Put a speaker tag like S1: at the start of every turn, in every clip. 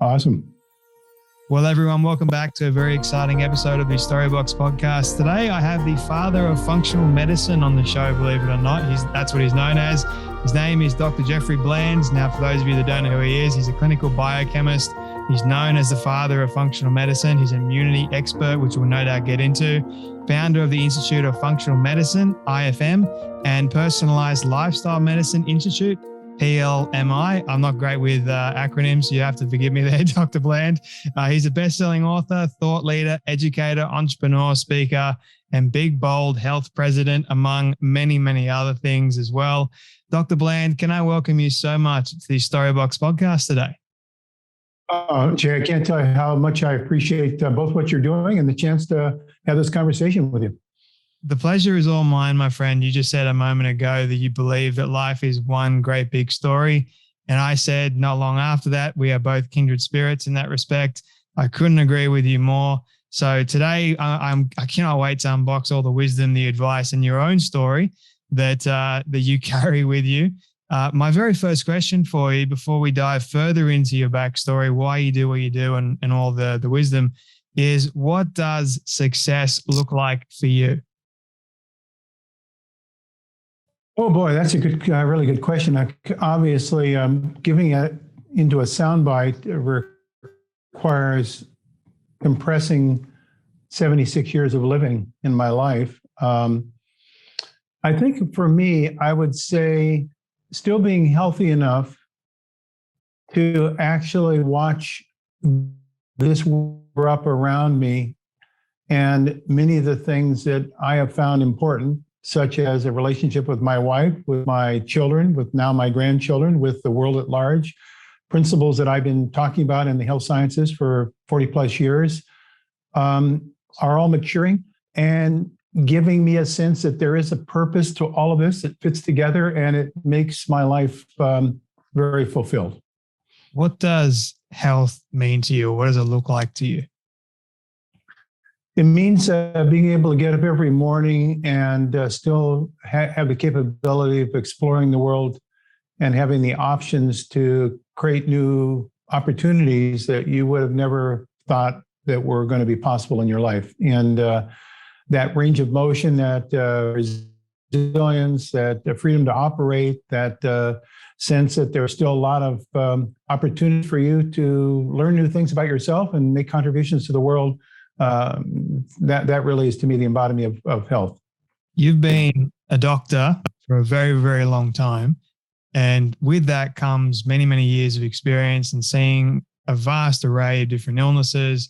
S1: Awesome.
S2: Well, everyone, welcome back to a very exciting episode of the Storybox podcast. Today, I have the father of functional medicine on the show, believe it or not. That's what he's known as. His name is Dr. Jeffrey Bland. Now, for those of you that don't know who he is, he's a clinical biochemist. He's known as the father of functional medicine. He's an immunity expert, which we'll no doubt get into. Founder of the Institute of Functional Medicine, IFM, and Personalized Lifestyle Medicine Institute, PLMI. I'm not great with acronyms, so you have to forgive me there, Dr. Bland. He's a best-selling author, thought leader, educator, entrepreneur, speaker, and big, bold health president, among many, many other things as well. Dr. Bland, can I welcome you so much to the Storybox podcast today?
S1: Jay, I can't tell you how much I appreciate both what you're doing and the chance to have this conversation with you.
S2: The pleasure is all mine, my friend. You just said a moment ago that you believe that life is one great big story. And I said not long after that, we are both kindred spirits in that respect. I couldn't agree with you more. So today I cannot wait to unbox all the wisdom, the advice, and your own story that you carry with you. My very first question for you, before we dive further into your backstory, why you do what you do and all the wisdom, is what does success look like for you?
S1: Oh boy, that's a good, really good question. Obviously, giving it into a soundbite requires compressing 76 years of living in my life. I think for me, I would say still being healthy enough to actually watch this grow up around me, and many of the things that I have found important, such as a relationship with my wife, with my children, with now my grandchildren, with the world at large, principles that I've been talking about in the health sciences for 40 plus years, are all maturing and giving me a sense that there is a purpose to all of this that fits together, and it makes my life very fulfilled.
S2: What does health mean to you? What does it look like to you?
S1: It means being able to get up every morning and still have the capability of exploring the world and having the options to create new opportunities that you would have never thought that were going to be possible in your life. And that range of motion, that resilience, that freedom to operate, that sense that there's still a lot of opportunities for you to learn new things about yourself and make contributions to the world. That really is, to me, the embodiment of health.
S2: You've been a doctor for a very, very long time. And with that comes many, many years of experience and seeing a vast array of different illnesses.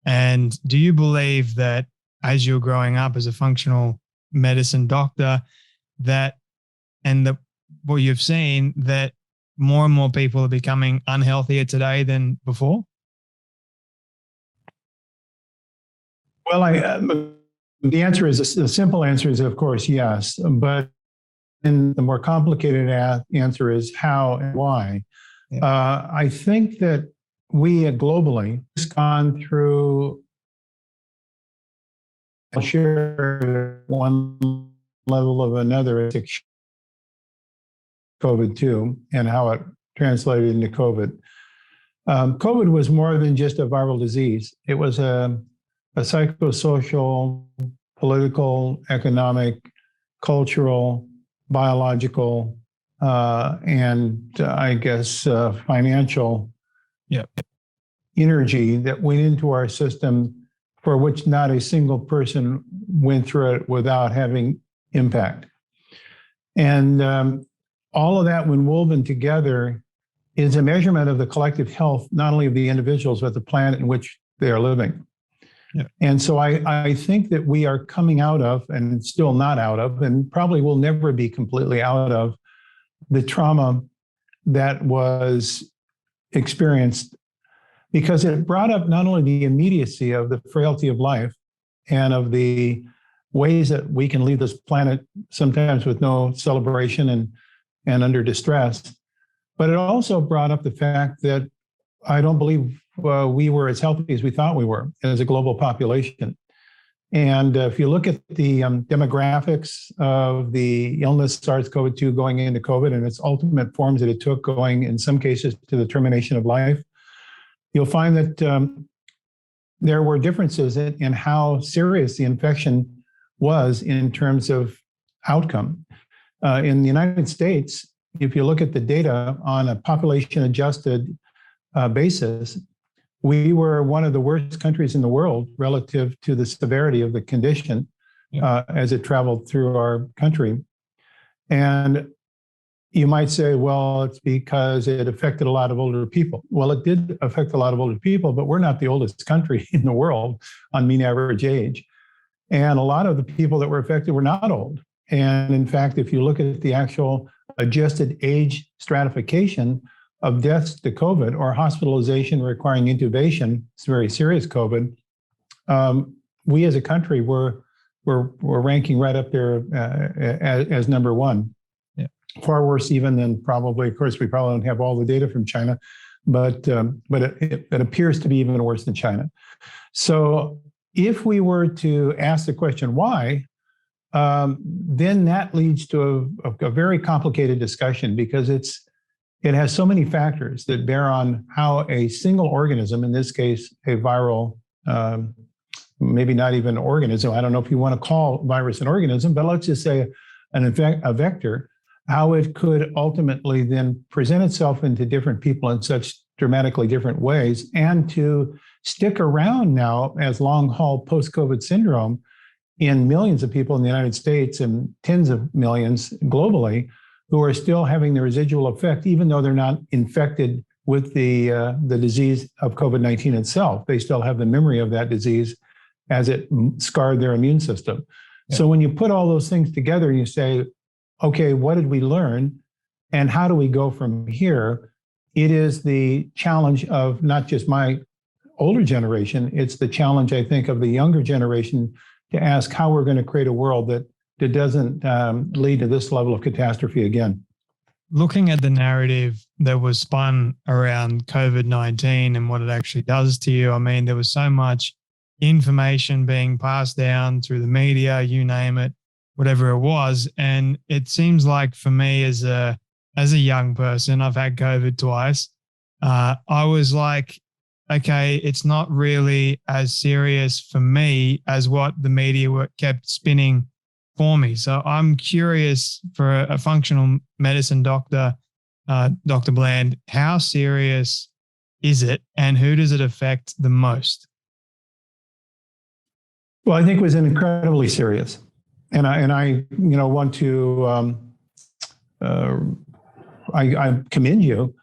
S2: And do you believe that as you're growing up as a functional medicine doctor, what you've seen, that more and more people are becoming unhealthier today than before?
S1: Well, the answer is, the simple answer is, of course, yes. But the more complicated answer is how and why. Yeah. I think that we globally have gone through, I'll share one level of another, COVID-2 and how it translated into COVID. COVID was more than just a viral disease. It was a psychosocial, political, economic, cultural, biological, and I guess financial energy that went into our system, for which not a single person went through it without having impact. And all of that, when woven together, is a measurement of the collective health, not only of the individuals, but the planet in which they are living. Yeah. And so I think that we are coming out of, and still not out of, and probably will never be completely out of, the trauma that was experienced, because it brought up not only the immediacy of the frailty of life and of the ways that we can leave this planet sometimes with no celebration and under distress, but it also brought up the fact that I don't believe we were as healthy as we thought we were as a global population. And if you look at the demographics of the illness SARS-CoV-2 going into COVID and its ultimate forms that it took, going in some cases to the termination of life, you'll find that there were differences in how serious the infection was in terms of outcome. In the United States, if you look at the data on a population-adjusted basis, we were one of the worst countries in the world relative to the severity of the condition as it traveled through our country. And you might say, well, it's because it affected a lot of older people. Well, it did affect a lot of older people, but we're not the oldest country in the world on mean average age. And a lot of the people that were affected were not old. And in fact, if you look at the actual adjusted age stratification of deaths to COVID or hospitalization requiring intubation, it's very serious COVID, we as a country were ranking right up there as number one. Far worse even than probably, of course, we probably don't have all the data from China, but it appears to be even worse than China. So if we were to ask the question why, then that leads to a very complicated discussion because it has so many factors that bear on how a single organism, in this case, a viral, maybe not even an organism, I don't know if you want to call virus an organism, but let's just say a vector, how it could ultimately then present itself into different people in such dramatically different ways, and to stick around now as long-haul post-COVID syndrome in millions of people in the United States and tens of millions globally who are still having the residual effect, even though they're not infected with the disease of COVID-19 itself. They still have the memory of that disease as it scarred their immune system. Yeah. So when you put all those things together and you say, okay, what did we learn and how do we go from here? It is the challenge of not just my older generation, it's the challenge, I think, of the younger generation to ask how we're going to create a world that doesn't lead to this level of catastrophe again.
S2: Looking at the narrative that was spun around COVID-19 and what it actually does to you, I mean, there was so much information being passed down through the media, you name it, whatever it was. And it seems like for me as a young person, I've had COVID twice. I was like, okay, it's not really as serious for me as what the media kept spinning for me. So I'm curious for a functional medicine doctor, Dr. Bland, how serious is it and who does it affect the most?
S1: Well, I think it was incredibly serious. And I want to, I commend you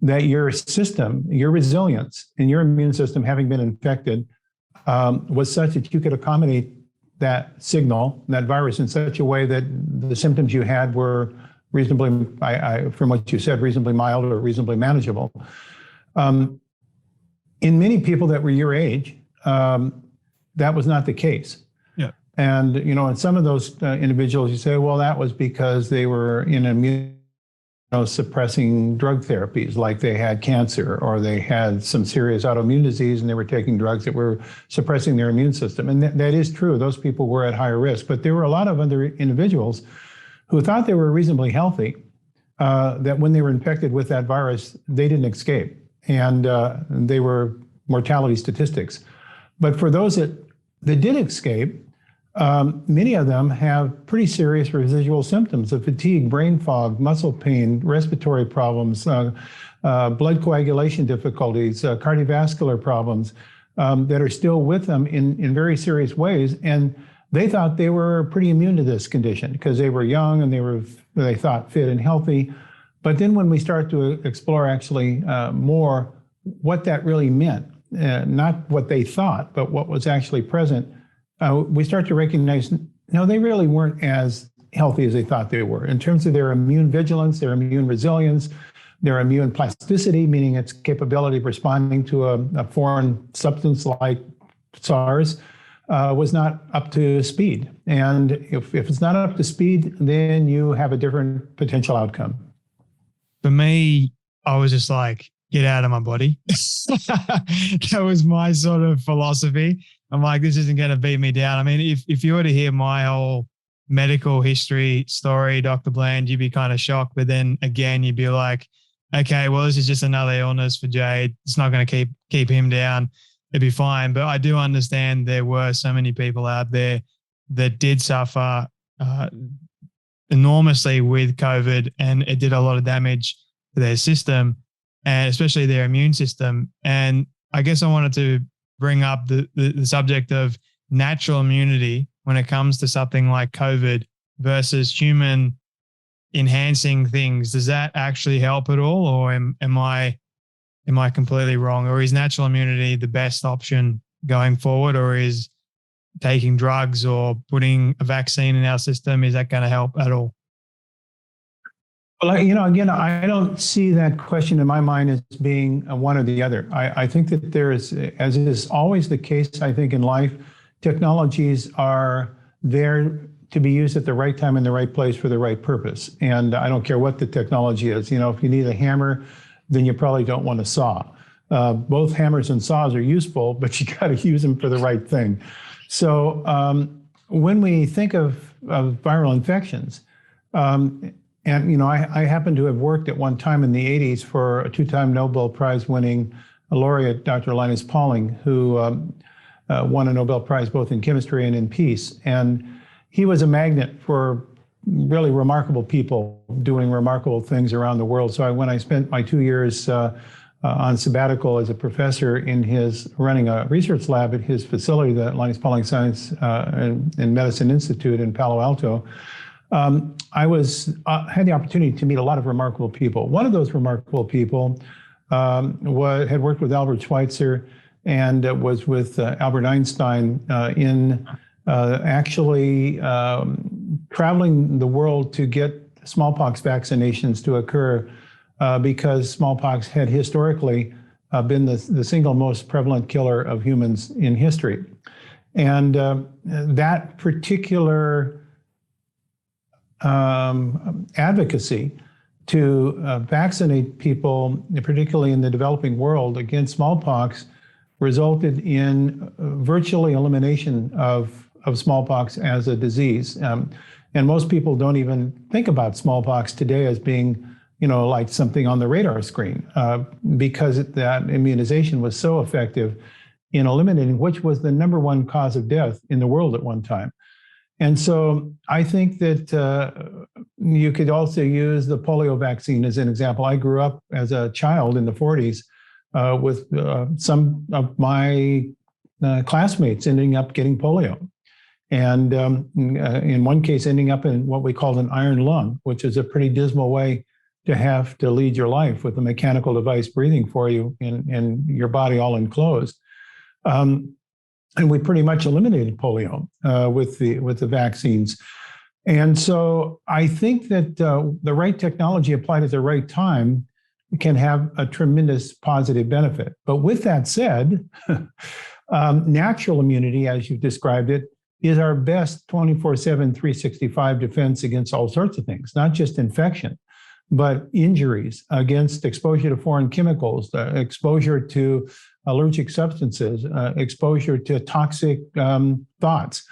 S1: that your system, your resilience and your immune system having been infected was such that you could accommodate that signal, that virus in such a way that the symptoms you had were reasonably, from what you said, reasonably mild or reasonably manageable. In many people that were your age, that was not the case. And, in some of those individuals, you say, well, that was because they were in immunosuppressing drug therapies, like they had cancer or they had some serious autoimmune disease and they were taking drugs that were suppressing their immune system. And that is true. Those people were at higher risk. But there were a lot of other individuals who thought they were reasonably healthy, that when they were infected with that virus, they didn't escape. And they were mortality statistics. But for those that did escape, many of them have pretty serious residual symptoms of fatigue, brain fog, muscle pain, respiratory problems, blood coagulation difficulties, cardiovascular problems that are still with them in very serious ways. And they thought they were pretty immune to this condition because they were young and they thought fit and healthy. But then when we start to explore actually more what that really meant, not what they thought, but what was actually present, we start to recognize, no, they really weren't as healthy as they thought they were in terms of their immune vigilance, their immune resilience, their immune plasticity, meaning its capability of responding to a foreign substance like SARS, was not up to speed. And if it's not up to speed, then you have a different potential outcome.
S2: For me, I was just like, get out of my body. That was my sort of philosophy. I'm like, this isn't going to beat me down. I mean, if you were to hear my whole medical history story, Dr. Bland, you'd be kind of shocked. But then again, you'd be like, okay, well, this is just another illness for Jay. It's not going to keep him down. It'd be fine. But I do understand there were so many people out there that did suffer enormously with COVID, and it did a lot of damage to their system, and especially their immune system. And I guess I wanted to bring up the subject of natural immunity when it comes to something like COVID versus human enhancing things. Does that actually help at all, or am I completely wrong? Or is natural immunity the best option going forward, or is taking drugs or putting a vaccine in our system, is that going to help at all?
S1: Well, again, I don't see that question in my mind as being one or the other. I think that there is, as is always the case, I think in life, technologies are there to be used at the right time in the right place for the right purpose. And I don't care what the technology is. If you need a hammer, then you probably don't want a saw. Both hammers and saws are useful, but you got to use them for the right thing. So when we think of viral infections, and I happen to have worked at one time in the 80s for a two-time Nobel Prize winning laureate, Dr. Linus Pauling, who won a Nobel Prize both in chemistry and in peace. And he was a magnet for really remarkable people doing remarkable things around the world. So when I spent my 2 years on sabbatical as a professor in running a research lab at his facility, the Linus Pauling Science and Medicine Institute in Palo Alto, I had the opportunity to meet a lot of remarkable people. One of those remarkable people had worked with Albert Schweitzer and was with Albert Einstein in actually traveling the world to get smallpox vaccinations to occur because smallpox had historically been the single most prevalent killer of humans in history. And that particular advocacy to vaccinate people, particularly in the developing world, against smallpox resulted in virtually elimination of smallpox as a disease. And most people don't even think about smallpox today as being, like something on the radar screen because that immunization was so effective in eliminating, which was the number one cause of death in the world at one time. And so I think that you could also use the polio vaccine as an example. I grew up as a child in the 40s with some of my classmates ending up getting polio. And in one case, ending up in what we called an iron lung, which is a pretty dismal way to have to lead your life with a mechanical device breathing for you and your body all enclosed. And we pretty much eliminated polio with the vaccines. And so I think that the right technology applied at the right time can have a tremendous positive benefit. But with that said, natural immunity, as you've described it, is our best 24/7, 365 defense against all sorts of things, not just infection, but injuries, against exposure to foreign chemicals, exposure to allergic substances, exposure to toxic thoughts,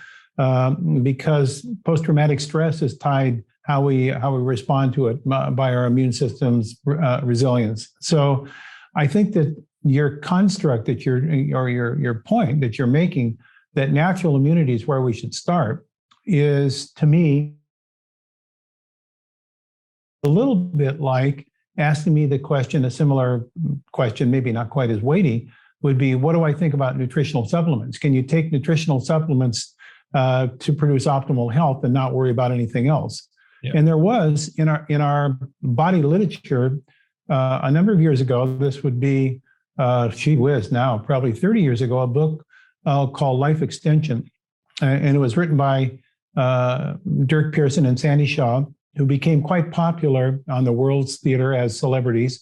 S1: because post-traumatic stress is tied how we respond to it by our immune system's resilience. So I think that your construct that your point that you're making, that natural immunity is where we should start, is, to me, a little bit like asking me the question, a similar question, maybe not quite as weighty, would be, what do I think about nutritional supplements? Can you take nutritional supplements to produce optimal health and not worry about anything else? Yeah. And there was in our body literature a number of years ago, this would be, now probably 30 years ago, a book called Life Extension. And it was written by Dirk Pearson and Sandy Shaw, who became quite popular on the world's theater as celebrities,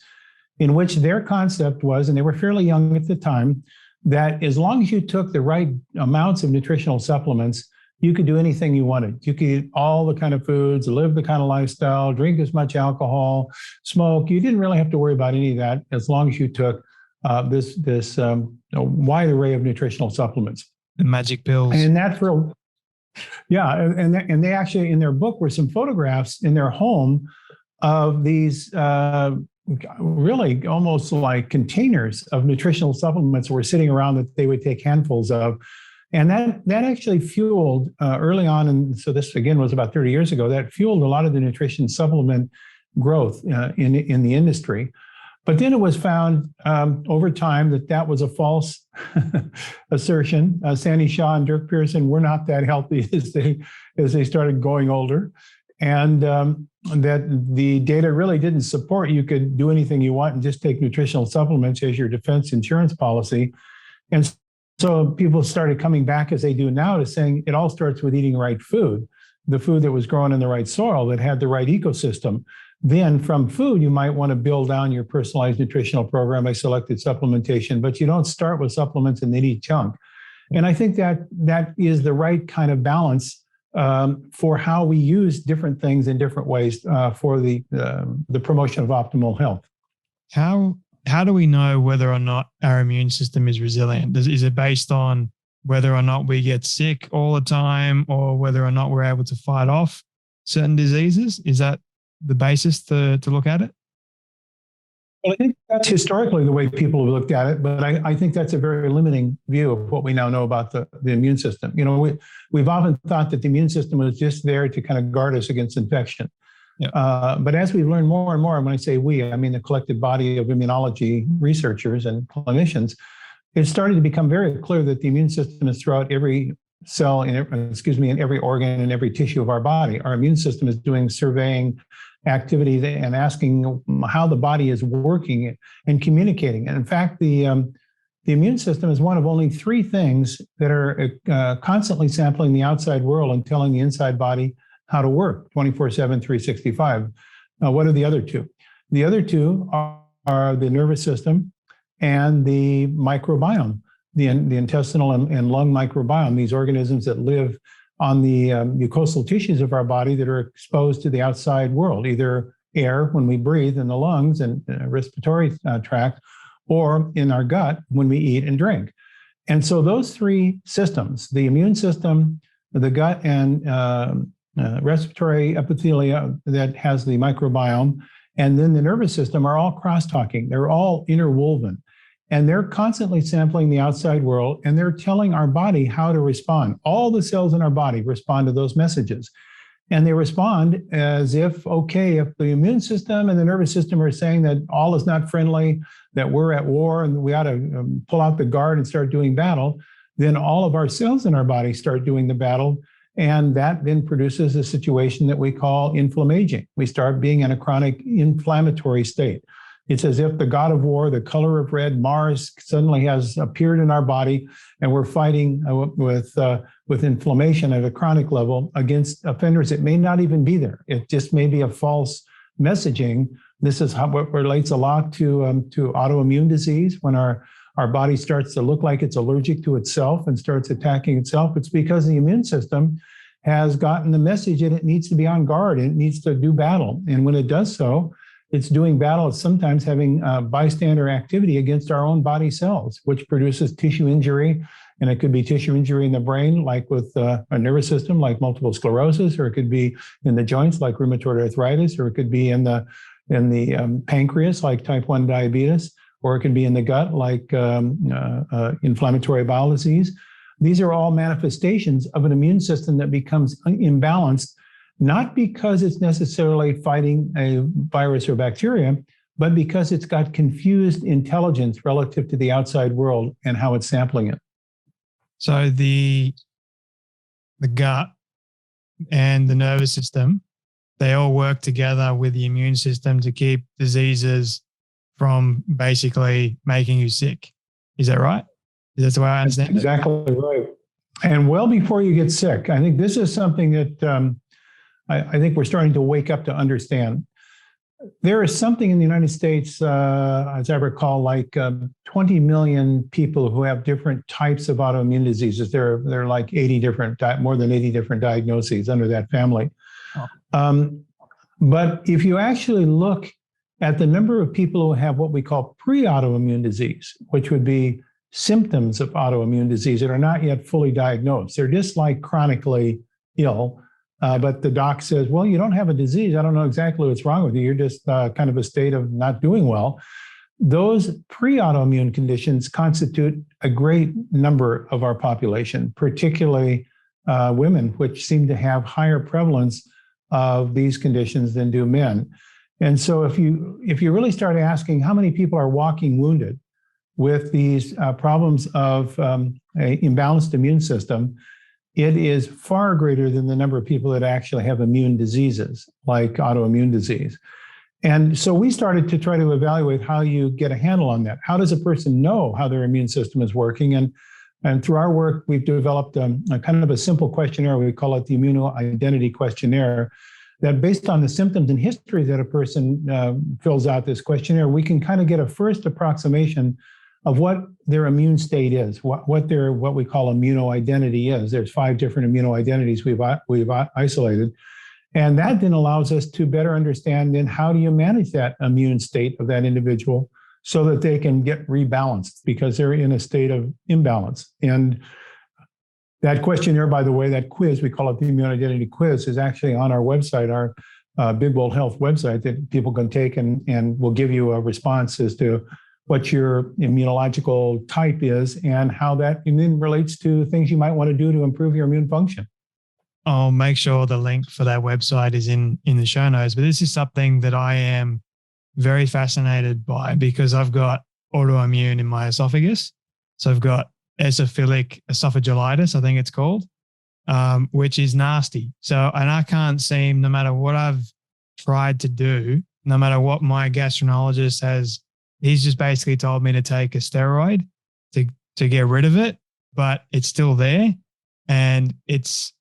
S1: in which their concept was, and they were fairly young at the time, that as long as you took the right amounts of nutritional supplements, you could do anything you wanted. You could eat all the kind of foods, live the kind of lifestyle, drink as much alcohol, smoke. You didn't really have to worry about any of that as long as you took this wide array of nutritional supplements.
S2: The magic pills.
S1: And that's real. Yeah, and they actually, in their book, were some photographs in their home of these really almost like containers of nutritional supplements were sitting around that they would take handfuls of. And that actually fueled early on, and so this again was about 30 years ago, that fueled a lot of the nutrition supplement growth in the industry. But then it was found over time that was a false assertion. Sandy Shaw and Dirk Pearson were not that healthy as they started going older. And that the data really didn't support you could do anything you want and just take nutritional supplements as your defense insurance policy. And so people started coming back, as they do now, to saying it all starts with eating right food, the food that was grown in the right soil, that had the right ecosystem. Then from food, you might want to build down your personalized nutritional program by selected supplementation, but you don't start with supplements and then eat junk. And I think that is the right kind of balance for how we use different things in different ways for the promotion of optimal health.
S2: How do we know whether or not our immune system is resilient? Is it based on whether or not we get sick all the time, or whether or not we're able to fight off certain diseases? Is that the basis to look at it?
S1: Well, I think that's historically the way people have looked at it, but I think that's a very limiting view of what we now know about the immune system. We've often thought that the immune system was just there to kind of guard us against infection. Yeah. But as we've learned more and more, and when I say we, I mean the collective body of immunology researchers and clinicians, it's starting to become very clear that the immune system is throughout every cell, in every organ and every tissue of our body. Our immune system is doing surveying activities and asking how the body is working and communicating. And in fact, the immune system is one of only three things that are constantly sampling the outside world and telling the inside body how to work 24/7, 365. What are the other two? The other two are the nervous system and the microbiome, the intestinal and lung microbiome, these organisms that live on the mucosal tissues of our body that are exposed to the outside world, either air when we breathe in the lungs and respiratory tract, or in our gut when we eat and drink. And so those three systems, the immune system, the gut and respiratory epithelia that has the microbiome, and then the nervous system are all crosstalking. They're all interwoven. And they're constantly sampling the outside world, and they're telling our body how to respond. All the cells in our body respond to those messages. And they respond as if the immune system and the nervous system are saying that all is not friendly, that we're at war and we ought to pull out the guard and start doing battle, then all of our cells in our body start doing the battle. And that then produces a situation that we call inflammaging. We start being in a chronic inflammatory state. It's as if the god of war, the color of red, Mars, suddenly has appeared in our body, and we're fighting with inflammation at a chronic level against offenders that may not even be there. It just may be a false messaging. This is what relates a lot to autoimmune disease. When our body starts to look like it's allergic to itself and starts attacking itself, it's because the immune system has gotten the message that it needs to be on guard and it needs to do battle. And when it does so, it's doing battle. It's sometimes having bystander activity against our own body cells, which produces tissue injury. And it could be tissue injury in the brain, like with a nervous system, like multiple sclerosis, or it could be in the joints, like rheumatoid arthritis, or it could be in the pancreas, like type 1 diabetes, or it can be in the gut, like inflammatory bowel disease. These are all manifestations of an immune system that becomes imbalanced, not because it's necessarily fighting a virus or bacteria, but because it's got confused intelligence relative to the outside world and how it's sampling it.
S2: So the gut and the nervous system, they all work together with the immune system to keep diseases from basically making you sick. Is that right? Is that the way I understand it?
S1: Exactly right. And well before you get sick, I think this is something that I think we're starting to wake up to understand. There is something in the United States, as I recall, like 20 million people who have different types of autoimmune diseases. There are like more than 80 different diagnoses under that family. Oh. But if you actually look at the number of people who have what we call pre-autoimmune disease, which would be symptoms of autoimmune disease that are not yet fully diagnosed, they're just like chronically ill, But the doc says, well, you don't have a disease. I don't know exactly what's wrong with you. You're just kind of a state of not doing well. Those pre-autoimmune conditions constitute a great number of our population, particularly women, which seem to have higher prevalence of these conditions than do men. And so if you really start asking how many people are walking wounded with these problems of an imbalanced immune system, it is far greater than the number of people that actually have immune diseases like autoimmune disease. And so we started to try to evaluate how you get a handle on that. How does a person know how their immune system is working? And through our work, we've developed a kind of a simple questionnaire. We call it the immuno-identity questionnaire, that based on the symptoms and history that a person fills out this questionnaire, we can kind of get a first approximation of what their immune state is, what we call immuno-identity is. There's 5 different immuno-identities we've isolated. And that then allows us to better understand then how do you manage that immune state of that individual so that they can get rebalanced because they're in a state of imbalance. And that questionnaire, by the way, that quiz, we call it the Immune Identity Quiz, is actually on our website, our Big Bold Health website, that people can take and will give you a response as to what your immunological type is and how that then relates to things you might want to do to improve your immune function.
S2: I'll make sure the link for that website is in the show notes. But this is something that I am very fascinated by because I've got autoimmune in my esophagus. So I've got eosinophilic esophagitis, I think it's called, which is nasty. So, and I can't seem, no matter what I've tried to do, no matter what my gastroenterologist has, he's just basically told me to take a steroid to get rid of it, but it's still there. And it's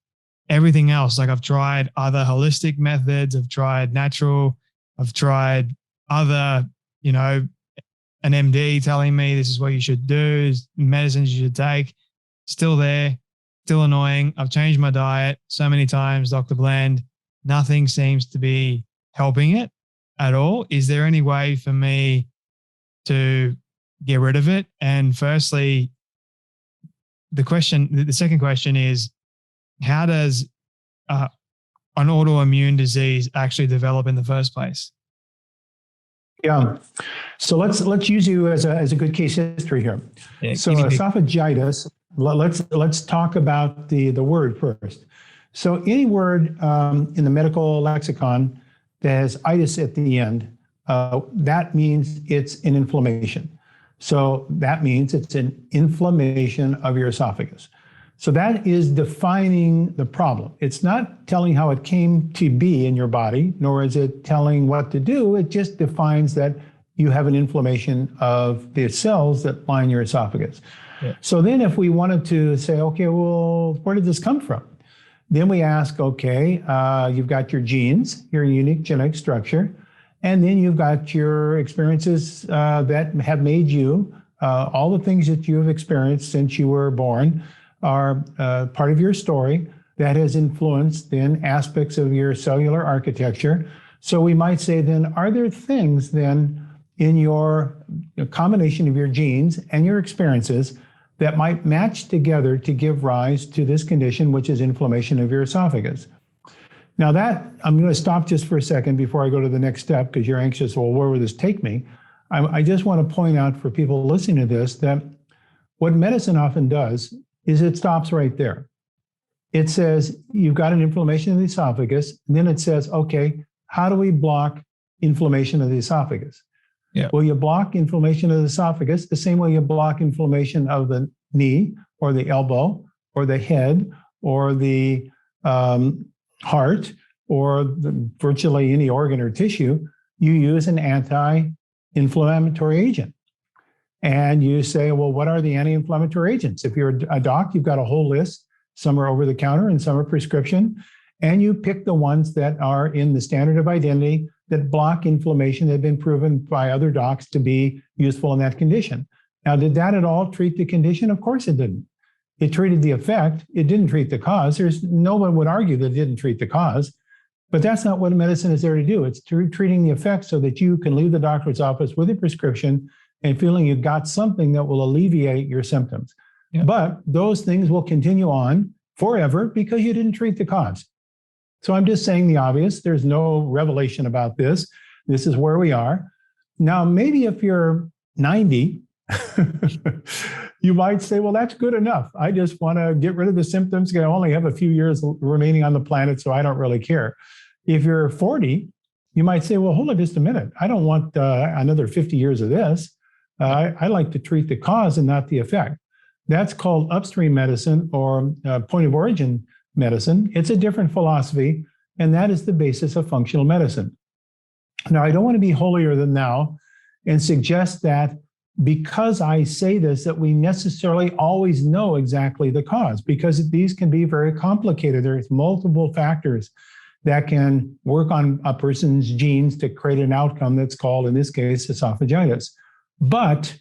S2: everything else. Like I've tried other holistic methods. I've tried natural. I've tried other, an MD telling me this is what you should do, medicines you should take. Still there, still annoying. I've changed my diet so many times, Dr. Bland. Nothing seems to be helping it at all. Is there any way for me to get rid of it? And firstly, the second question is, how does an autoimmune disease actually develop in the first place?
S1: Yeah. So let's use you as a good case history here.
S2: Yeah,
S1: so esophagitis, let's talk about the word first. So any word in the medical lexicon that has itis at the end, that means it's an inflammation. So that means it's an inflammation of your esophagus. So that is defining the problem. It's not telling how it came to be in your body, nor is it telling what to do. It just defines that you have an inflammation of the cells that line your esophagus. Yeah. So then if we wanted to say, okay, well, where did this come from? Then we ask, okay, you've got your genes, your unique genetic structure, and then you've got your experiences that have made you, all the things that you have experienced since you were born are part of your story that has influenced then aspects of your cellular architecture. So we might say then, are there things then in your combination of your genes and your experiences that might match together to give rise to this condition, which is inflammation of your esophagus? Now that, I'm going to stop just for a second before I go to the next step, because you're anxious, well, where will this take me? I just want to point out for people listening to this that what medicine often does is it stops right there. It says, you've got an inflammation of the esophagus, and then it says, okay, how do we block inflammation of the esophagus? Yeah. Well, you block inflammation of the esophagus the same way you block inflammation of the knee or the elbow or the head or the heart or virtually any organ or tissue. You use an anti-inflammatory agent. And you say, well, what are the anti-inflammatory agents? If you're a doc, you've got a whole list. Some are over the counter and some are prescription. And you pick the ones that are in the standard of identity that block inflammation that have been proven by other docs to be useful in that condition. Now, did that at all treat the condition? Of course it didn't. It treated the effect. It didn't treat the cause. No one would argue that it didn't treat the cause, but that's not what medicine is there to do. It's treating the effect so that you can leave the doctor's office with a prescription and feeling you've got something that will alleviate your symptoms. Yeah. But those things will continue on forever because you didn't treat the cause. So I'm just saying the obvious. There's no revelation about this. This is where we are. Now, maybe if you're 90, you might say, well, that's good enough. I just want to get rid of the symptoms. I only have a few years remaining on the planet, so I don't really care. If you're 40, you might say, well, hold on just a minute. I don't want another 50 years of this. I like to treat the cause and not the effect. That's called upstream medicine or point of origin medicine. It's a different philosophy, and that is the basis of functional medicine. Now, I don't want to be holier than thou and suggest that because I say this, that we necessarily always know exactly the cause, because these can be very complicated. There's multiple factors that can work on a person's genes to create an outcome that's called, in this case, esophagitis. But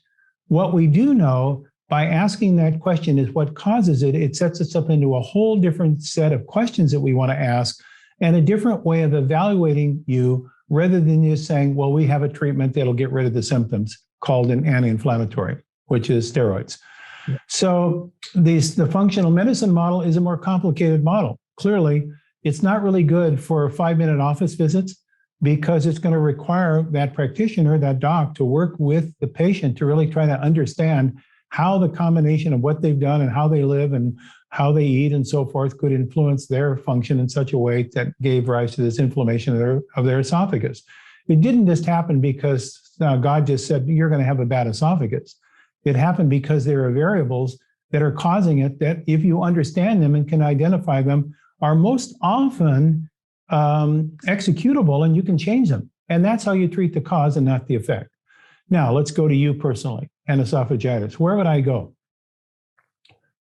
S1: what we do know by asking that question is what causes it. It sets us up into a whole different set of questions that we want to ask and a different way of evaluating you rather than just saying, well, we have a treatment that'll get rid of the symptoms called an anti-inflammatory, which is steroids. Yeah. So the functional medicine model is a more complicated model. Clearly, it's not really good for 5-minute office visits because it's going to require that practitioner, that doc, to work with the patient to really try to understand how the combination of what they've done and how they live and how they eat and so forth could influence their function in such a way that gave rise to this inflammation of their esophagus. It didn't just happen because God just said, you're going to have a bad esophagus. It happened because there are variables that are causing it that, if you understand them and can identify them, are most often executable, and you can change them. And that's how you treat the cause and not the effect. Now, let's go to you personally and esophagitis. Where would I go?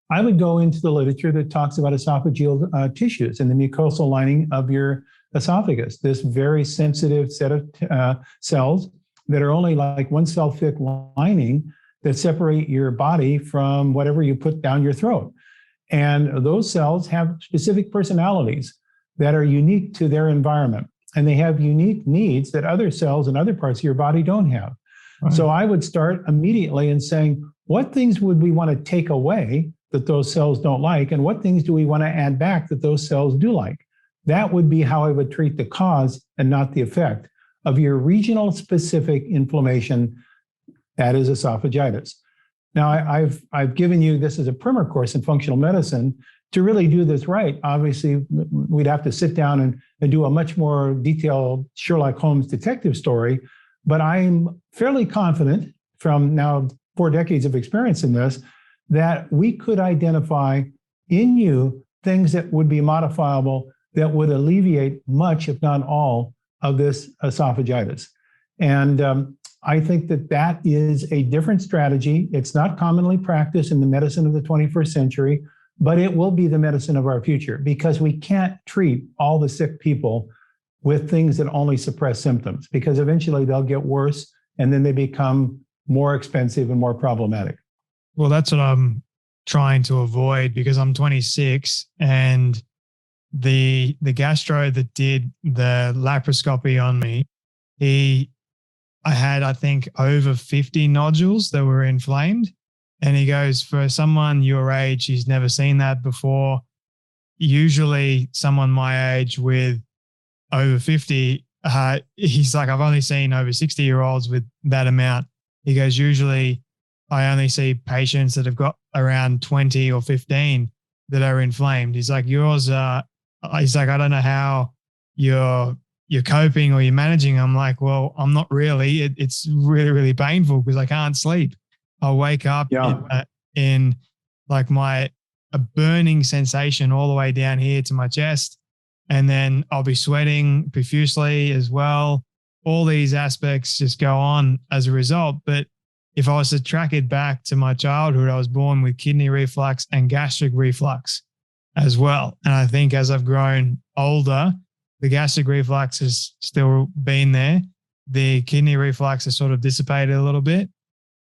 S1: I would go into the literature that talks about esophageal tissues and the mucosal lining of your esophagus, this very sensitive set of cells that are only like one cell thick lining that separate your body from whatever you put down your throat. And those cells have specific personalities that are unique to their environment. And they have unique needs that other cells in other parts of your body don't have. Right. So I would start immediately in saying, what things would we want to take away that those cells don't like? And what things do we want to add back that those cells do like? That would be how I would treat the cause and not the effect of your regional specific inflammation, that is esophagitis. Now, I've given you this as a primer course in functional medicine. To really do this right, obviously, we'd have to sit down and do a much more detailed Sherlock Holmes detective story. But I'm fairly confident from now 4 decades of experience in this, that we could identify in you things that would be modifiable that would alleviate much, if not all, of this esophagitis. And I think that that is a different strategy. It's not commonly practiced in the medicine of the 21st century, but it will be the medicine of our future, because we can't treat all the sick people with things that only suppress symptoms, because eventually they'll get worse and then they become more expensive and more problematic.
S2: Well, that's what I'm trying to avoid, because I'm 26 and the gastro that did the laparoscopy on me, I had, I think, over 50 nodules that were inflamed. And he goes, for someone your age, he's never seen that before. Usually someone my age with over 50, he's like, I've only seen over 60-year-olds with that amount. He goes, usually I only see patients that have got around 20 or 15 that are inflamed. He's like, yours are, he's like, I don't know how you're coping or you're managing. I'm like, well, I'm not really. It's really, really painful because I can't sleep. I'll wake up in like a burning sensation all the way down here to my chest. And then I'll be sweating profusely as well. All these aspects just go on as a result. But if I was to track it back to my childhood, I was born with kidney reflux and gastric reflux as well. And I think as I've grown older, the gastric reflux has still been there. The kidney reflux has sort of dissipated a little bit,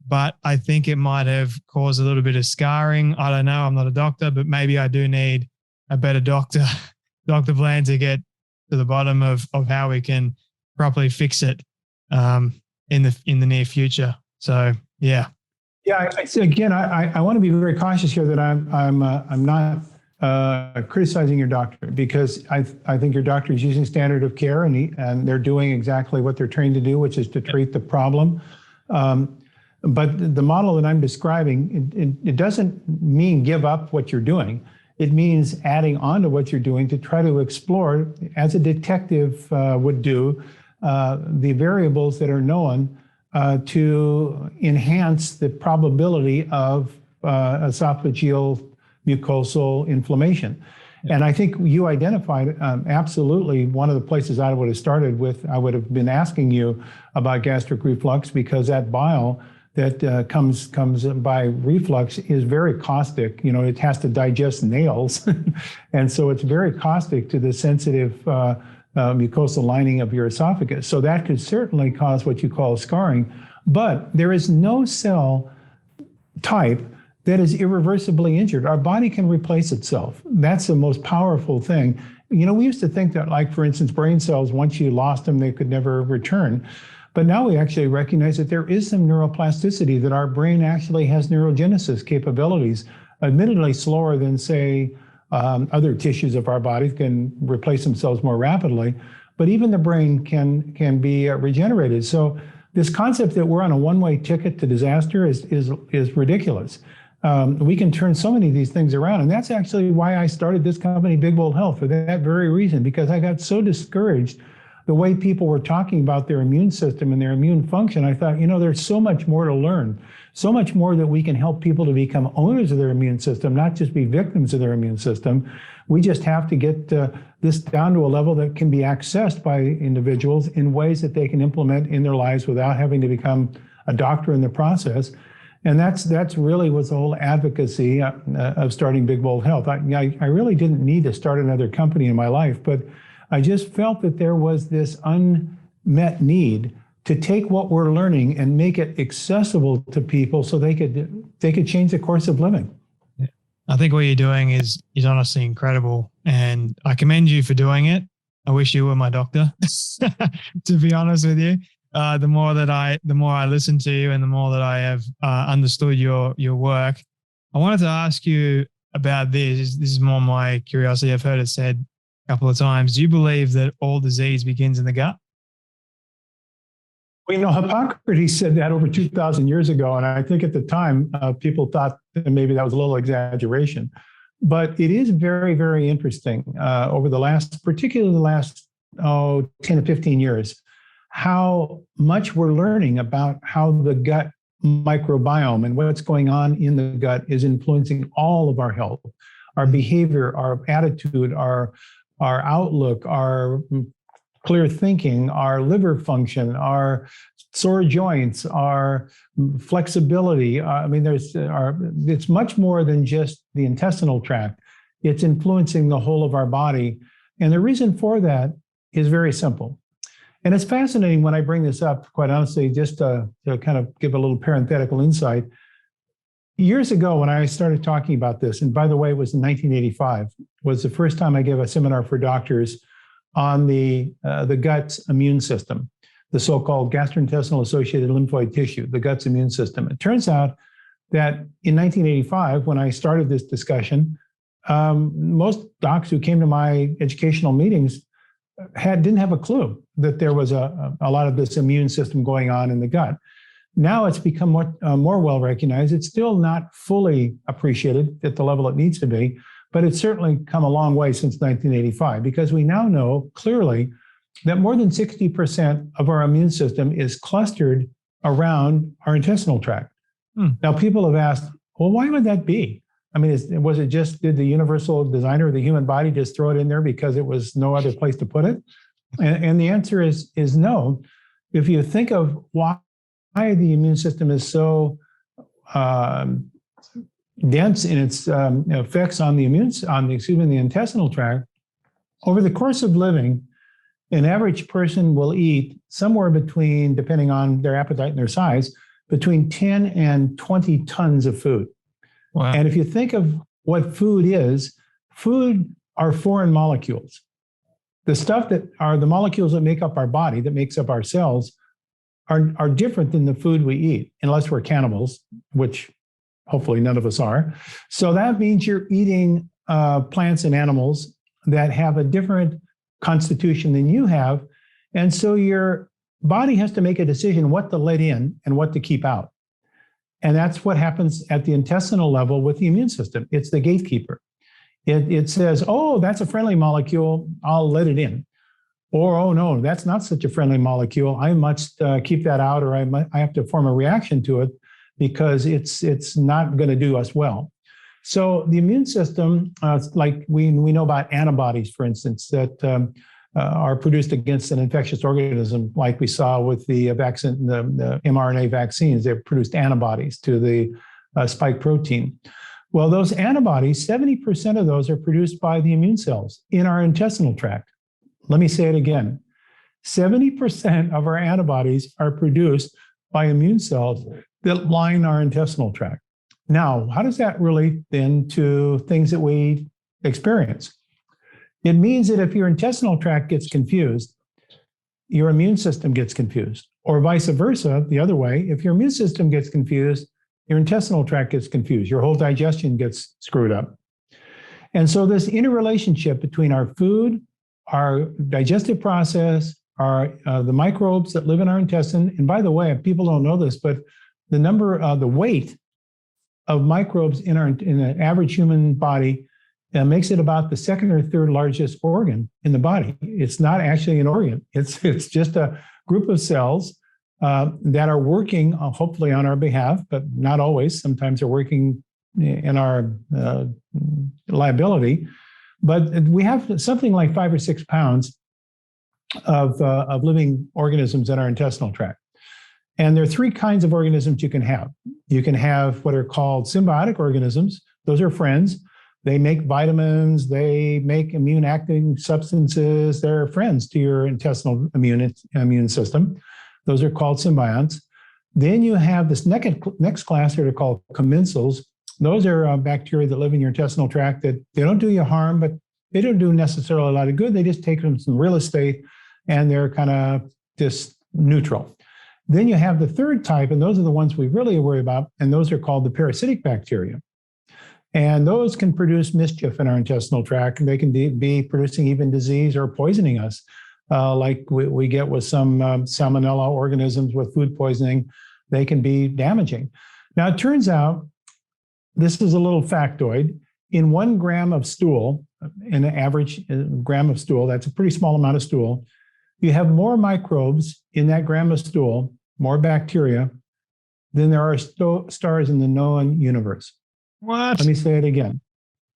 S2: but I think it might have caused a little bit of scarring. I don't know. I'm not a doctor, but maybe I do need a better doctor plan to get to the bottom of how we can properly fix it in the near future. So, yeah.
S1: Yeah. Again, I want to be very cautious here that I'm not criticizing your doctor, because I think your doctor is using standard of care and they're doing exactly what they're trained to do, which is to treat the problem. But the model that I'm describing, it doesn't mean give up what you're doing. It means adding on to what you're doing to try to explore, as a detective would do, the variables that are known to enhance the probability of esophageal mucosal inflammation. And I think you identified absolutely one of the places I would have started with. I would have been asking you about gastric reflux, because that bile that comes by reflux is very caustic. You know, it has to digest nails. And so it's very caustic to the sensitive mucosal lining of your esophagus. So that could certainly cause what you call scarring. But there is no cell type that is irreversibly injured. Our body can replace itself. That's the most powerful thing. You know, we used to think that, like, for instance, brain cells, once you lost them, they could never return. But now we actually recognize that there is some neuroplasticity, that our brain actually has neurogenesis capabilities, admittedly slower than, say, other tissues of our body can replace themselves more rapidly. But even the brain can be regenerated. So this concept that we're on a one-way ticket to disaster is ridiculous. We can turn so many of these things around. And that's actually why I started this company, Big Bold Health, for that very reason, because I got so discouraged the way people were talking about their immune system and their immune function. I thought, you know, there's so much more to learn, so much more that we can help people to become owners of their immune system, not just be victims of their immune system. We just have to get this down to a level that can be accessed by individuals in ways that they can implement in their lives without having to become a doctor in the process. And that's really was the whole advocacy of starting Big Bold Health. I really didn't need to start another company in my life, but I just felt that there was this unmet need to take what we're learning and make it accessible to people so they could change the course of living.
S2: I think what you're doing is honestly incredible, and I commend you for doing it. I wish you were my doctor, to be honest with you. The more I listen to you and the more that I have understood your work, I wanted to ask you about this. This is more my curiosity. I've heard it said a couple of times. Do you believe that all disease begins in the gut?
S1: Well, you know, Hippocrates said that over 2,000 years ago. And I think at the time, people thought that maybe that was a little exaggeration. But it is very, very interesting over particularly the last 10 to 15 years, how much we're learning about how the gut microbiome and what's going on in the gut is influencing all of our health, our behavior, our attitude, our outlook, our clear thinking, our liver function, our sore joints, our flexibility. I mean, it's much more than just the intestinal tract. It's influencing the whole of our body. And the reason for that is very simple. And it's fascinating when I bring this up, quite honestly, just to kind of give a little parenthetical insight. Years ago, when I started talking about this, and by the way, it was in 1985, was the first time I gave a seminar for doctors on the gut's immune system, the so-called gastrointestinal associated lymphoid tissue, the gut's immune system. It turns out that in 1985, when I started this discussion, most docs who came to my educational meetings didn't have a clue that there was a lot of this immune system going on in the gut. Now it's become more well recognized. It's still not fully appreciated at the level it needs to be, but it's certainly come a long way since 1985, because we now know clearly that more than 60% of our immune system is clustered around our intestinal tract. Now, people have asked, well, why would that be? I mean, did the universal designer of the human body just throw it in there because it was no other place to put it? And the answer is no. If you think of why the immune system is so dense in its effects on the intestinal tract, over the course of living, an average person will eat somewhere between, depending on their appetite and their size, between 10 and 20 tons of food.
S2: Wow.
S1: And if you think of what food are foreign molecules. The stuff that are the molecules that make up our body, that makes up our cells, are different than the food we eat, unless we're cannibals, which hopefully none of us are. So that means you're eating plants and animals that have a different constitution than you have. And so your body has to make a decision what to let in and what to keep out. And that's what happens at the intestinal level with the immune system. It's the gatekeeper. It says, oh, that's a friendly molecule, I'll let it in. Or, oh, no, that's not such a friendly molecule, I must keep that out, or I have to form a reaction to it because it's not going to do us well. So the immune system, like we know about antibodies, for instance, that are produced against an infectious organism, like we saw with the vaccine, the mRNA vaccines. They've produced antibodies to the spike protein. Well, those antibodies, 70% of those are produced by the immune cells in our intestinal tract. Let me say it again. 70% of our antibodies are produced by immune cells that line our intestinal tract. Now, how does that relate then to things that we experience? It means that if your intestinal tract gets confused, your immune system gets confused, or vice versa, the other way. If your immune system gets confused, your intestinal tract gets confused, your whole digestion gets screwed up. And so this interrelationship between our food, our digestive process, the microbes that live in our intestine, and by the way, people don't know this, but the weight of microbes in an average human body makes it about the second or third largest organ in the body. It's not actually an organ. It's just a group of cells that are working, hopefully on our behalf, but not always. Sometimes they're working in our liability. But we have something like 5 or 6 pounds of living organisms in our intestinal tract. And there are 3 kinds of organisms you can have. You can have what are called symbiotic organisms. Those are friends. They make vitamins, they make immune acting substances. They're friends to your intestinal immune system. Those are called symbionts. Then you have this next class that are called commensals. Those are bacteria that live in your intestinal tract that they don't do you harm, but they don't do necessarily a lot of good. They just take some real estate and they're kind of just neutral. Then you have the third type, and those are the ones we really worry about, and those are called the parasitic bacteria. And those can produce mischief in our intestinal tract, and they can be producing even disease or poisoning us, like we get with some salmonella organisms with food poisoning. They can be damaging. Now, it turns out, this is a little factoid, in 1 gram of stool, in an average gram of stool, that's a pretty small amount of stool, you have more microbes in that gram of stool, more bacteria, than there are stars in the known universe.
S2: What?
S1: Let me say it again.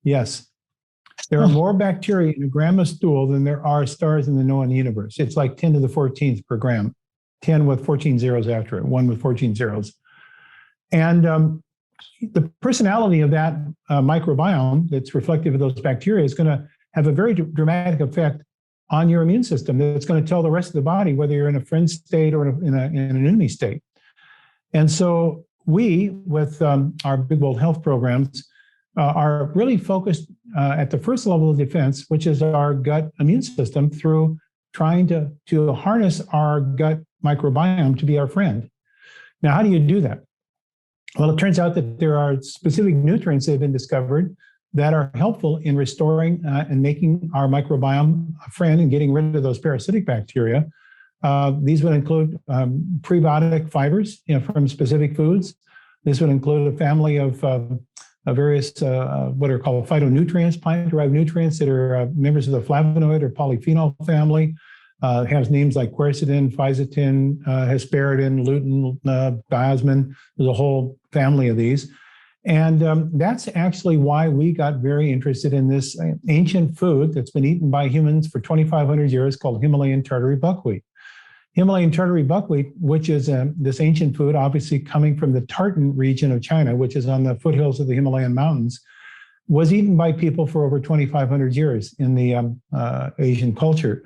S1: Yes. There are more bacteria in a gram of stool than there are stars in the known universe. It's like 10 to the 14th per gram, 10 with 14 zeros after it, 1 with 14 zeros. And the personality of that microbiome that's reflective of those bacteria is going to have a very dramatic effect on your immune system that's going to tell the rest of the body whether you're in a friend state or in an enemy state. And so we, with our Big Bold Health programs, are really focused at the first level of defense, which is our gut immune system, through trying to harness our gut microbiome to be our friend. Now, how do you do that? Well, it turns out that there are specific nutrients that have been discovered that are helpful in restoring and making our microbiome a friend and getting rid of those parasitic bacteria. These would include prebiotic fibers, from specific foods. This would include a family of various what are called phytonutrients, plant-derived nutrients that are members of the flavonoid or polyphenol family. It has names like quercetin, fisetin, hesperidin, lutein, diosmin. There's a whole family of these. And that's actually why we got very interested in this ancient food that's been eaten by humans for 2,500 years called Himalayan Tartary buckwheat. Himalayan Tartary buckwheat, which is this ancient food, obviously coming from the Tartan region of China, which is on the foothills of the Himalayan mountains, was eaten by people for over 2,500 years in the Asian culture.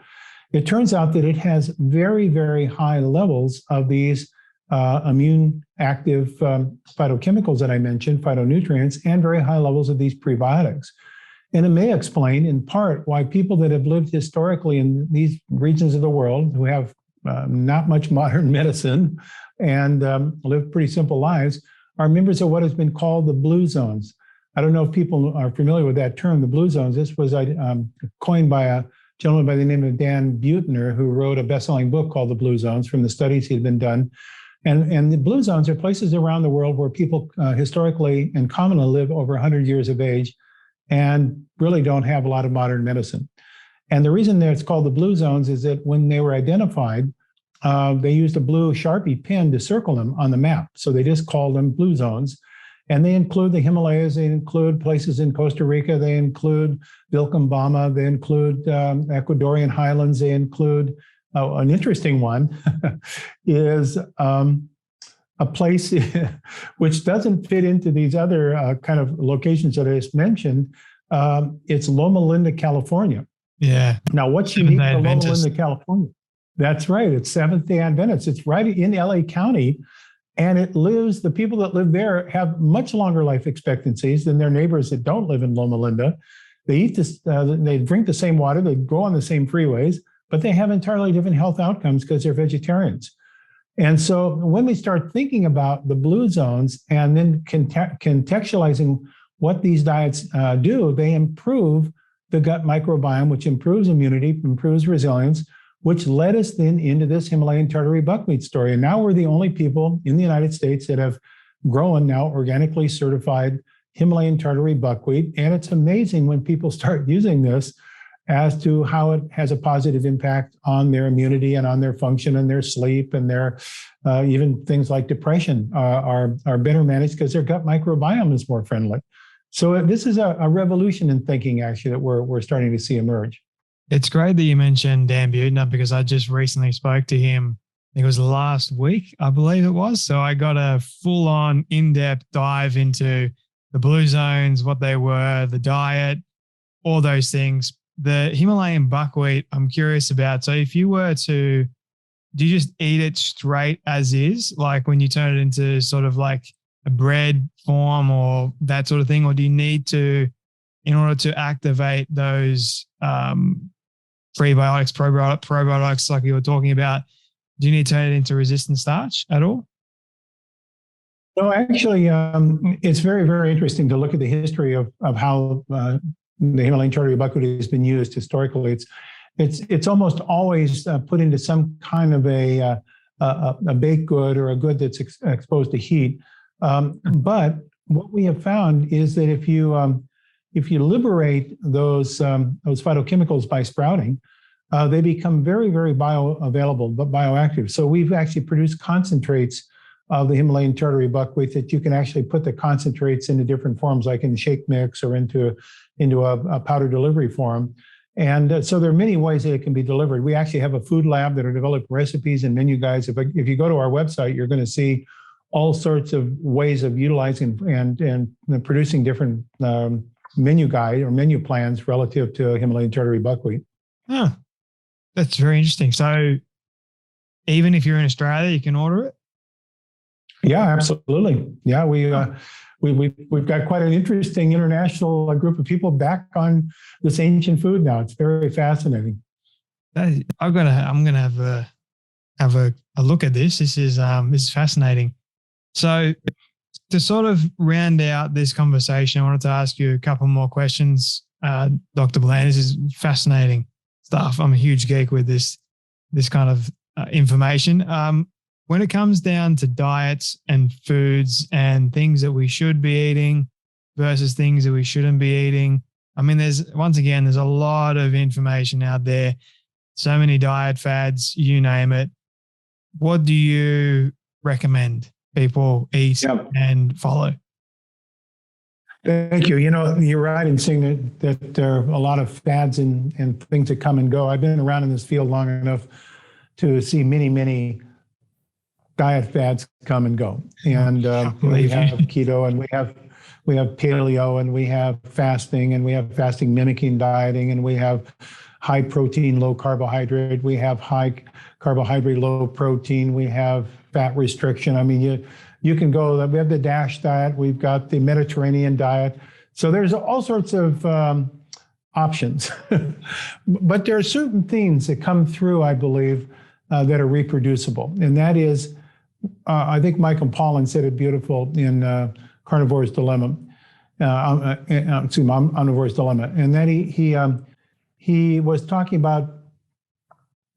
S1: It turns out that it has very, very high levels of these immune active phytochemicals that I mentioned, phytonutrients, and very high levels of these prebiotics. And it may explain in part why people that have lived historically in these regions of the world who have not much modern medicine and live pretty simple lives are members of what has been called the blue zones. I don't know if people are familiar with that term, the blue zones. This was coined by a gentleman by the name of Dan Buettner, who wrote a best-selling book called The Blue Zones from the studies he'd been done. And the blue zones are places around the world where people historically and commonly live over 100 years of age and really don't have a lot of modern medicine. And the reason that it's called the blue zones is that when they were identified, they used a blue Sharpie pen to circle them on the map. So they just called them blue zones. And they include the Himalayas, they include places in Costa Rica, they include Vilcabamba, they include Ecuadorian highlands, they include an interesting one is a place which doesn't fit into these other kind of locations that I just mentioned. It's Loma Linda, California.
S2: Yeah.
S1: Now, what's unique to Loma Linda, California? That's right. It's Seventh-day Adventists. It's right in LA County. And the people that live there have much longer life expectancies than their neighbors that don't live in Loma Linda. They eat this, they drink the same water, they go on the same freeways, but they have entirely different health outcomes because they're vegetarians. And so when we start thinking about the blue zones and then contextualizing what these diets do, they improve the gut microbiome, which improves immunity, improves resilience, which led us then into this Himalayan tartary buckwheat story. And now we're the only people in the United States that have grown now organically certified Himalayan tartary buckwheat. And it's amazing when people start using this as to how it has a positive impact on their immunity and on their function and their sleep and their even things like depression are better managed because their gut microbiome is more friendly. So this is a revolution in thinking actually that we're starting to see emerge.
S2: It's great that you mentioned Dan Buettner because I just recently spoke to him. I think it was last week, I believe it was. So I got a full-on in-depth dive into the blue zones, what they were, the diet, all those things. The Himalayan buckwheat, I'm curious about. So if you were to, do you just eat it straight as is, like when you turn it into sort of like a bread form or that sort of thing? Or do you need to, in order to activate those prebiotics, probiotics like you were talking about, do you need to turn it into resistant starch at all?
S1: No, actually, it's very, very interesting to look at the history of how the Himalayan tartary buckwheat has been used historically. It's almost always put into some kind of a baked good or a good that's exposed to heat. But what we have found is that if you liberate those phytochemicals by sprouting, they become very, very bioavailable, but bioactive. So we've actually produced concentrates of the Himalayan tartary buckwheat that you can actually put the concentrates into different forms, like in shake mix or into a powder delivery form. And so there are many ways that it can be delivered. We actually have a food lab that are developing recipes and menu guides. If you go to our website, you're going to see all sorts of ways of utilizing and producing different menu guide or menu plans relative to Himalayan tartary buckwheat.
S2: Oh, that's very interesting. So even if you're in Australia, you can order it?
S1: Yeah, absolutely. Yeah, we've got quite an interesting international group of people back on this ancient food now. It's very fascinating.
S2: I'm gonna have a look at this. This is fascinating. So to sort of round out this conversation, I wanted to ask you a couple more questions, Dr. Bland. This is fascinating stuff. I'm a huge geek with this kind of information. When it comes down to diets and foods and things that we should be eating versus things that we shouldn't be eating, I mean, there's a lot of information out there, so many diet fads, you name it. What do you recommend people eat and follow?
S1: Thank you. You're right in saying that there are a lot of fads and things that come and go. I've been around in this field long enough to see many, many diet fads come and go. And we have keto, and we have paleo, and we have fasting, and we have fasting mimicking dieting, and we have high protein, low carbohydrate. We have high carbohydrate, low protein. We have fat restriction. I mean, you can go, we have the DASH diet. We've got the Mediterranean diet. So there's all sorts of options. But there are certain themes that come through, I believe, that are reproducible. And that is, I think Michael Pollan said it beautiful in Carnivore's Dilemma. omnivore's dilemma, and that he was talking about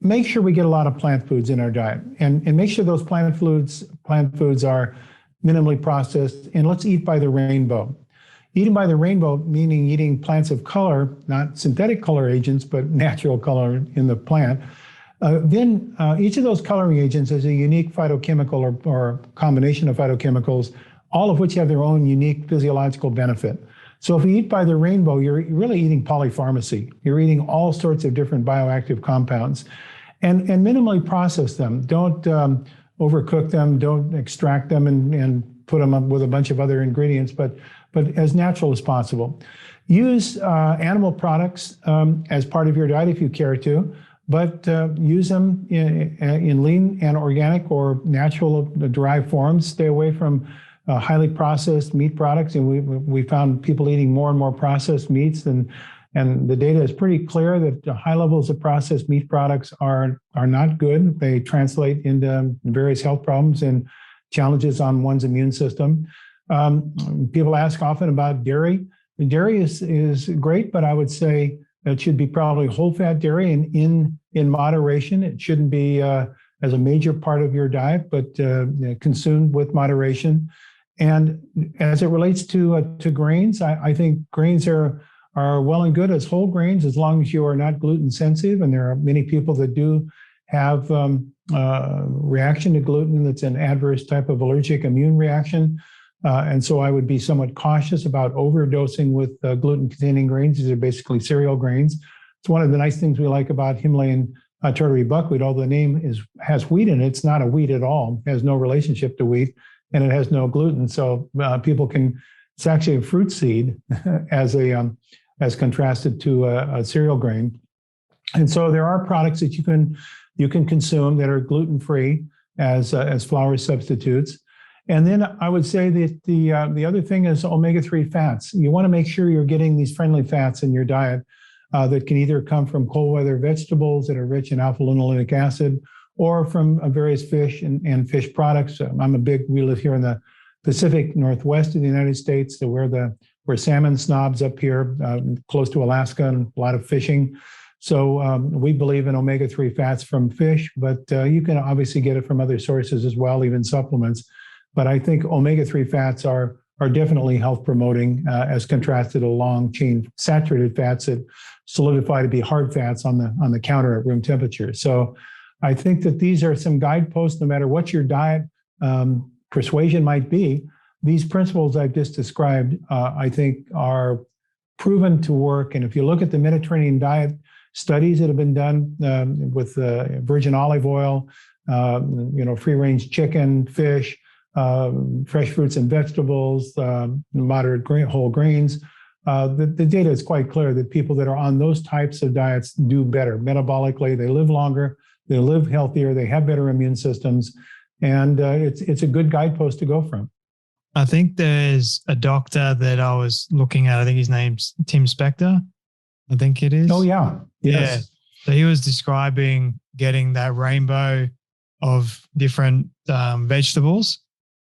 S1: make sure we get a lot of plant foods in our diet, and make sure those plant foods are minimally processed, and let's eat by the rainbow. Eating by the rainbow, meaning eating plants of color, not synthetic color agents, but natural color in the plant. Then each of those coloring agents is a unique phytochemical or combination of phytochemicals, all of which have their own unique physiological benefit. So if you eat by the rainbow, you're really eating polypharmacy. You're eating all sorts of different bioactive compounds, and minimally process them. Don't overcook them. Don't extract them and put them up with a bunch of other ingredients, but as natural as possible. Use animal products as part of your diet if you care to, but use them in lean and organic or natural derived forms. Stay away from highly processed meat products, and we found people eating more and more processed meats, and the data is pretty clear that high levels of processed meat products are not good. They translate into various health problems and challenges on one's immune system. People ask often about dairy. Dairy is great, but I would say it should be probably whole fat dairy and in moderation. It shouldn't be as a major part of your diet, but consumed with moderation. And as it relates to grains, I think grains are well and good as whole grains as long as you are not gluten sensitive. And there are many people that do have reaction to gluten that's an adverse type of allergic immune reaction. And so I would be somewhat cautious about overdosing with gluten-containing grains. These are basically cereal grains. It's one of the nice things we like about Himalayan tartary buckwheat. Although the name has wheat in it, it's not a wheat at all. It has no relationship to wheat, and it has no gluten. So people can. It's actually a fruit seed as contrasted to a cereal grain. And so there are products that you can consume that are gluten-free as flour substitutes. And then I would say that the other thing is omega-3 fats. You want to make sure you're getting these friendly fats in your diet that can either come from cold weather vegetables that are rich in alpha-linolenic acid, or from various fish and fish products. We live here in the Pacific Northwest of the United States, so we're salmon snobs up here, close to Alaska, and a lot of fishing. So we believe in omega-3 fats from fish, but you can obviously get it from other sources as well, even supplements. But I think omega-3 fats are definitely health promoting as contrasted to long chain saturated fats that solidify to be hard fats on the counter at room temperature. So I think that these are some guideposts, no matter what your diet persuasion might be. These principles I've just described, I think, are proven to work. And if you look at the Mediterranean diet studies that have been done with virgin olive oil, free-range chicken, fish, fresh fruits and vegetables, moderate whole grains, the data is quite clear that people that are on those types of diets do better metabolically. They live longer, they live healthier, they have better immune systems, and it's a good guidepost to go from.
S2: I think there's a doctor that I was looking at. I think his name's Tim Spector. I think it is.
S1: Oh, yeah. Yes.
S2: Yeah. So he was describing getting that rainbow of different vegetables.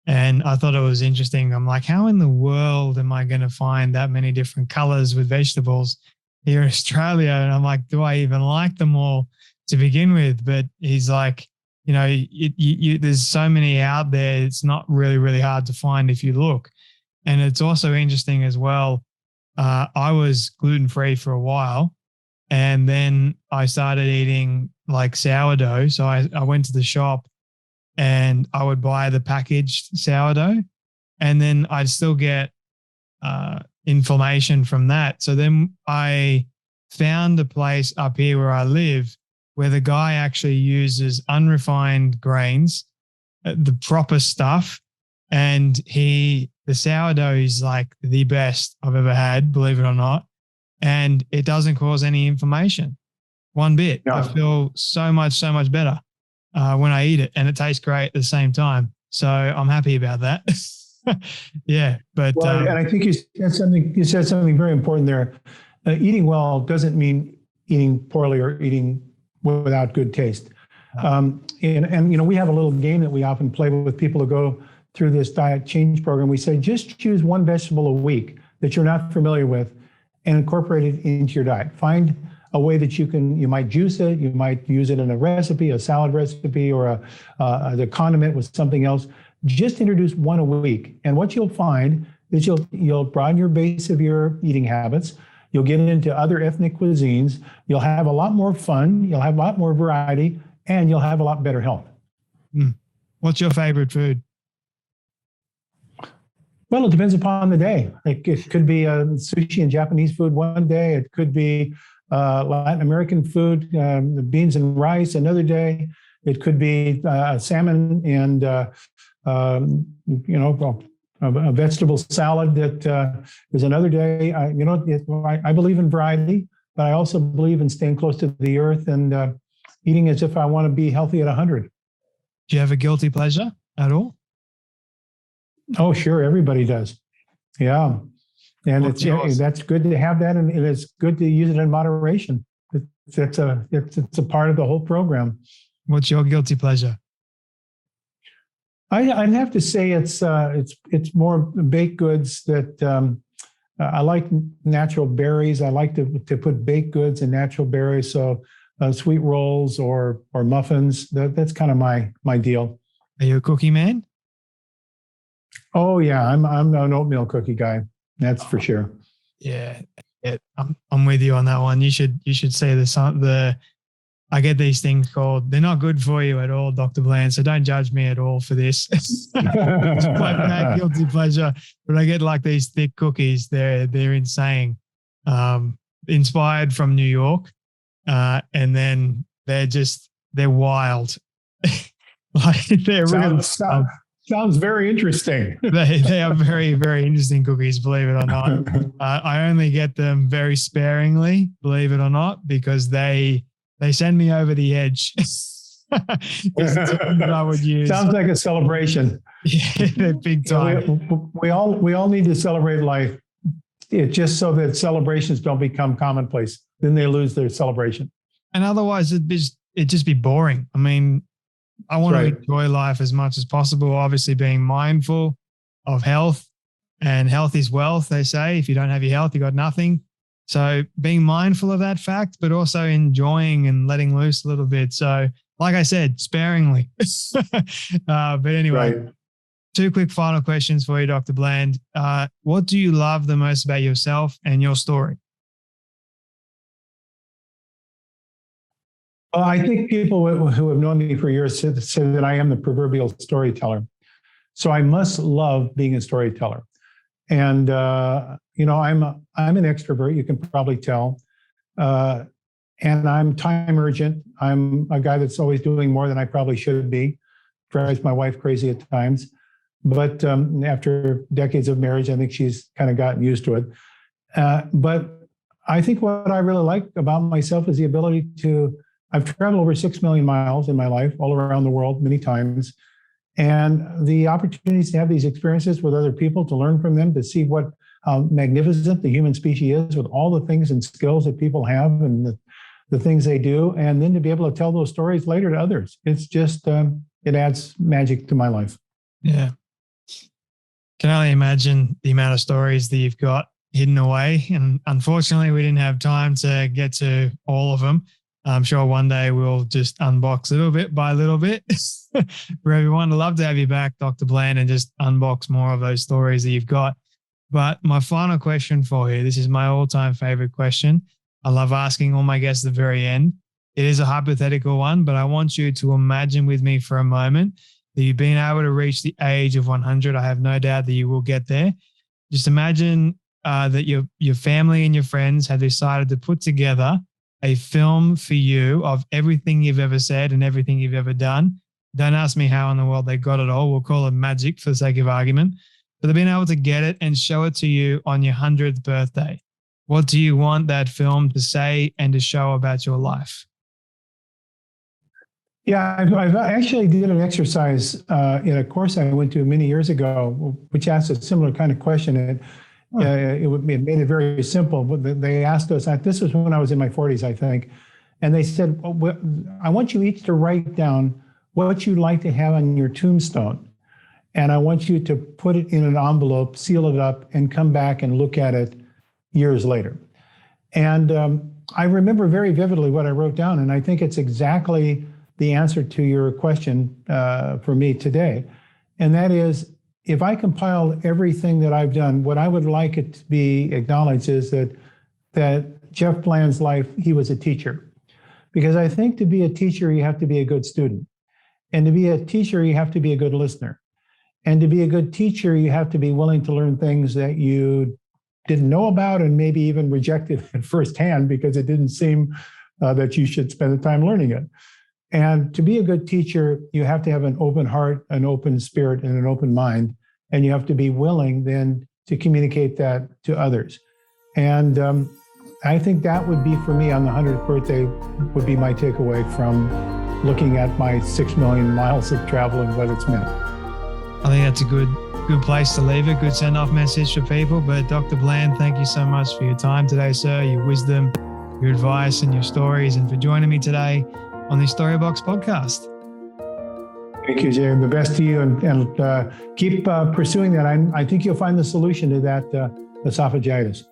S2: And I thought it was interesting. I'm like, how in the world am I going to find that many different colors with vegetables here in Australia? And I'm like, do I even like them all to begin with? But he's like, there's so many out there. It's not really, really hard to find if you look. And it's also interesting as well. I was gluten-free for a while, and then I started eating like sourdough. So I went to the shop and I would buy the packaged sourdough, and then I'd still get inflammation from that. So then I found a place up here where I live where the guy actually uses unrefined grains, the proper stuff. And the sourdough is like the best I've ever had, believe it or not. And it doesn't cause any inflammation one bit. Yeah. I feel so much better when I eat it, and it tastes great at the same time. So I'm happy about that. Yeah. But,
S1: and I think you said something very important there. Eating well doesn't mean eating poorly or eating without good taste. And we have a little game that we often play with people who go through this diet change program. We say, just choose one vegetable a week that you're not familiar with and incorporate it into your diet. Find a way that you might juice it, you might use it in a recipe, a salad recipe, or a condiment with something else. Just introduce one a week. And what you'll find is you'll broaden your base of your eating habits. You'll get into other ethnic cuisines. You'll have a lot more fun. You'll have a lot more variety, and you'll have a lot better health.
S2: What's your favorite food?
S1: Well, it depends upon the day. It could be sushi and Japanese food one day. It could be Latin American food, beans and rice another day. It could be salmon and a vegetable salad that is another day. I believe in variety, but I also believe in staying close to the earth and eating as if I want to be healthy at 100.
S2: Do you have a guilty pleasure at all?
S1: Oh, sure. Everybody does. Yeah. And that's good to have that. And it's good to use it in moderation. It's a part of the whole program.
S2: What's your guilty pleasure?
S1: I'd have to say it's more baked goods that I like natural berries. I like to put baked goods and natural berries. So sweet rolls or muffins. That's kind of my deal.
S2: Are you a cookie man?
S1: Oh yeah, I'm an oatmeal cookie guy. That's for sure.
S2: Yeah, I'm with you on that one. You should see the I get these things called, they're not good for you at all, Dr. Bland. So don't judge me at all for this. It's quite bad guilty pleasure. But I get like these thick cookies. They're insane. Inspired from New York. And then they're wild. Like they're
S1: sounds very interesting.
S2: They are very, very interesting cookies, believe it or not. I only get them very sparingly, believe it or not, because they send me over the edge. That I would use.
S1: Sounds like a celebration.
S2: Yeah, they're big time.
S1: We all need to celebrate life. Just so that celebrations don't become commonplace. Then they lose their celebration.
S2: And otherwise, it'd just be boring. I mean, I want to enjoy life as much as possible. Obviously, being mindful of health, and health is wealth. They say if you don't have your health, you got nothing. So being mindful of that fact, but also enjoying and letting loose a little bit. So like I said, sparingly. But anyway, two quick final questions for you, Dr. Bland. What do you love the most about yourself and your story?
S1: Well, I think people who have known me for years say that I am the proverbial storyteller. So I must love being a storyteller. And, I'm an extrovert, you can probably tell. And I'm time urgent. I'm a guy that's always doing more than I probably should be. Drives my wife crazy at times. But after decades of marriage, I think she's kind of gotten used to it. But I think what I really like about myself is the ability I've traveled over 6 million miles in my life, all around the world, many times. And the opportunities to have these experiences with other people, to learn from them, to see how magnificent the human species is with all the things and skills that people have and the things they do, and then to be able to tell those stories later to others. It's just, it adds magic to my life.
S2: Yeah. Can only imagine the amount of stories that you've got hidden away. And unfortunately, we didn't have time to get to all of them. I'm sure one day we'll just unbox little bit by little bit for everyone. I'd love to have you back, Dr. Bland, and just unbox more of those stories that you've got. But my final question for you, this is my all-time favorite question. I love asking all my guests at the very end. It is a hypothetical one, but I want you to imagine with me for a moment that you've been able to reach the age of 100. I have no doubt that you will get there. Just imagine that your family and your friends have decided to put together a film for you of everything you've ever said and everything you've ever done. Don't ask me how in the world they got it all. We'll call it magic for the sake of argument. But they've been able to get it and show it to you on your 100th birthday. What do you want that film to say and to show about your life?
S1: Yeah, I've actually did an exercise in a course I went to many years ago, which asked a similar kind of question. It made it very simple. They asked us, this was when I was in my 40s, I think, and they said, I want you each to write down what you'd like to have on your tombstone. And I want you to put it in an envelope, seal it up, and come back and look at it years later. And I remember very vividly what I wrote down, and I think it's exactly the answer to your question for me today. And that is, if I compile everything that I've done, what I would like it to be acknowledged is that Jeff Bland's life, he was a teacher. Because I think to be a teacher, you have to be a good student. And to be a teacher, you have to be a good listener. And to be a good teacher, you have to be willing to learn things that you didn't know about and maybe even rejected at firsthand because it didn't seem that you should spend the time learning it. And to be a good teacher, you have to have an open heart, an open spirit, and an open mind. And you have to be willing then to communicate that to others. And I think that would be for me on the 100th birthday would be my takeaway from looking at my 6 million miles of travel and what it's meant.
S2: I think that's a good place to leave it, good send-off message for people. But Dr. Bland, thank you so much for your time today, sir, your wisdom, your advice, and your stories, and for joining me today on the Storybox podcast.
S1: Thank you, Jay. The best to you, and keep pursuing that. I think you'll find the solution to that esophagitis.